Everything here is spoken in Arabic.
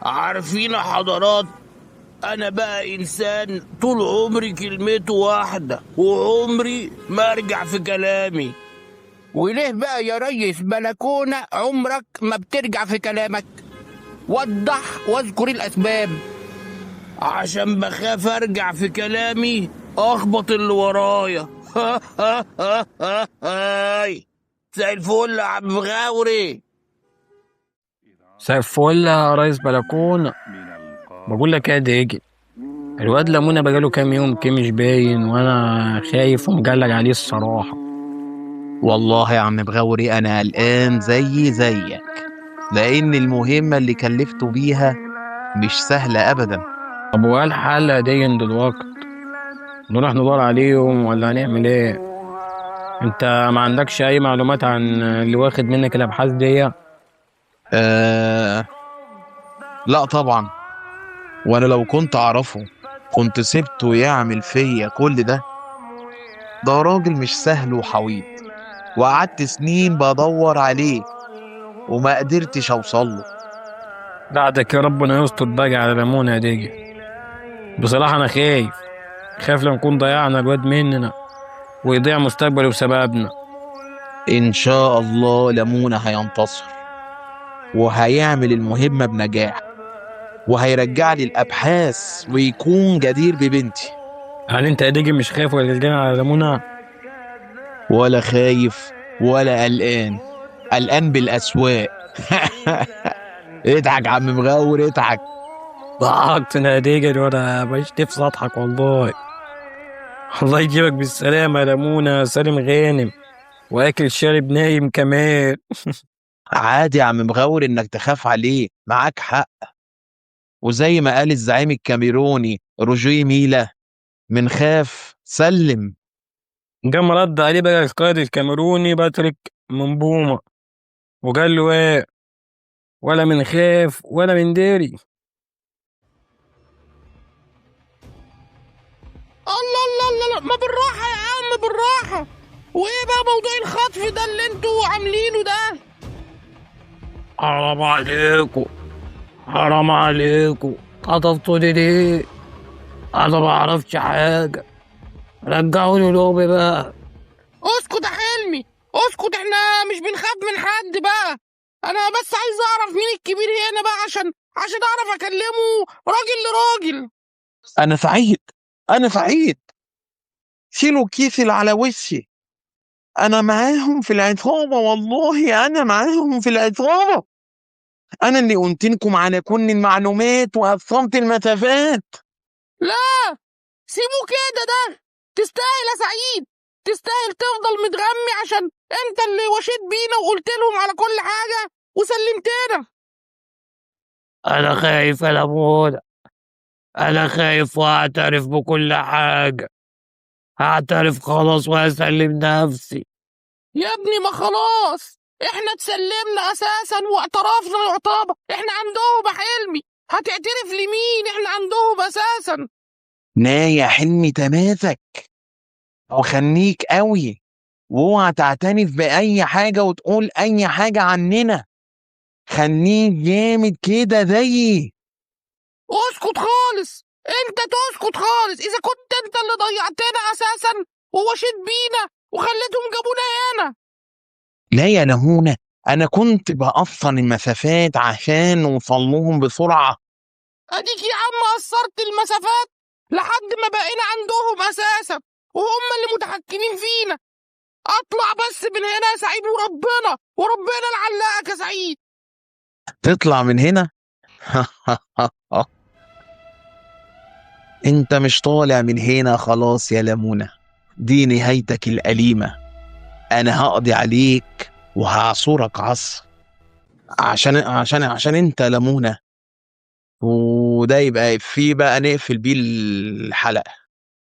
عارفين يا حضرات، انا بقى انسان طول عمري كلمته واحدة وعمري ما ارجع في كلامي. وليه بقى يا ريس بلكونة عمرك ما بترجع في كلامك؟ وضح واذكر الاسباب. عشان بخاف ارجع في كلامي اخبط اللي ورايا. هاي زي الفل يا عم غاوري. مساء الفل يا ريس بلكونة. بقول لك ايه يا ديجي، الواد لمونة بقاله كام يوم كده مش باين، وانا خايف ومقلق عليه الصراحة. والله يا عم بغوري انا قلقان زيك، لان المهمة اللي كلفته بيها مش سهلة ابدا. طب وايه الحل يا ديجن دلوقتي؟ نروح ندور عليهم ولا هنعمل ايه؟ انت ما عندكش اي معلومات عن اللي واخد منك الابحاث دي؟ آه لا طبعا، وانا لو كنت اعرفه كنت سبته يعمل فيا كل ده. ده راجل مش سهل وحويط، وقعدت سنين بدور عليه وما قدرتش اوصل له. بعدك يا ربنا يستر بقى على لمونة يا ديجي. بصراحة انا خايف لو نكون ضيعنا الواد مننا ويضيع مستقبله بسببنا. ان شاء الله لمونة هينتصر وهيعمل المهمة بنجاح، وهيرجع لي الابحاث ويكون جدير ببنتي. هل انت يا ديجي مش خايف ولا قلقان على لمونة؟ ولا خايف ولا قلقان، قلقان بالاسواق. اضحك يا عم مغاور اضحك. ضحكتنا يا ديجي وانا مش نفسي اضحك والله. الله يجيبك بالسلامة يا لمونة سالم غانم، واكل شارب نايم كمان. عادي يا عم مغاور انك تخاف عليه، معاك حق. وزي ما قال الزعيم الكاميروني روجيه ميلا، من خاف سلم. قام رد عليه بقى القائد الكاميروني باتريك منبومة وقال له ايه؟ ولا من خاف ولا من داري. الله الله الله الله، ما بالراحة يا عم بالراحة. وايه بقى موضوع الخطف ده اللي انتوا عاملينه ده؟ حرام عليكم، حرام عليكم، خطفتوني ليه؟ انا ما اعرفش حاجة، رجعوني لأمي بقى. اسكت يا حلمي اسكت، احنا مش بنخاف من حد بقى. انا بس عايز اعرف مين الكبير هنا بقى عشان اعرف اكلمه راجل لراجل. انا سعيد، انا سعيد. شيلوا الكيس اللي على وشي، انا معاهم في العصابة، والله انا معاهم في العصابة. انا اللي قلت لكم على كل المعلومات وقسمت المسافات. لا سيبوه كده، ده تستاهل يا سعيد، تستاهل تفضل متغمي عشان انت اللي وشيت بينا وقلت لهم على كل حاجة وسلمتنا. انا خايف يا لمونة، انا خايف واعترف بكل حاجة، هعترف خلاص وهسلم نفسي. يا ابني ما خلاص احنا اتسلمنا اساسا واعترفنا يعتبر، احنا عندهم يا حلمي، هتعترف لمين؟ احنا عندهم اساسا. يا حلمي تماسك وخليك قوي، واوعى تعترف بأي حاجة وتقول أي حاجة عننا. خليك جامد كده زيي. اسكت خالص، انت تسكت خالص اذا كنت انت اللي ضيعتنا اساسا ووشيت بينا وخليتهم جابونا هنا. لا يا نهونة، أنا كنت بقصر المسافات عشان نوصل لهم بسرعة. اديك يا عم قصرت المسافات لحد ما بقينا عندهم اساسا وهم اللي متحكمين فينا. اطلع بس من هنا يا سعيد، وربنا لعلقك يا سعيد. تطلع من هنا؟ انت مش طالع من هنا خلاص يا لمونة، دي نهايتك الأليمة. أنا هقضي عليك وهعصرك عصر عشان انت لمونة. وده يبقى فيه بقى نقفل بيه الحلقة.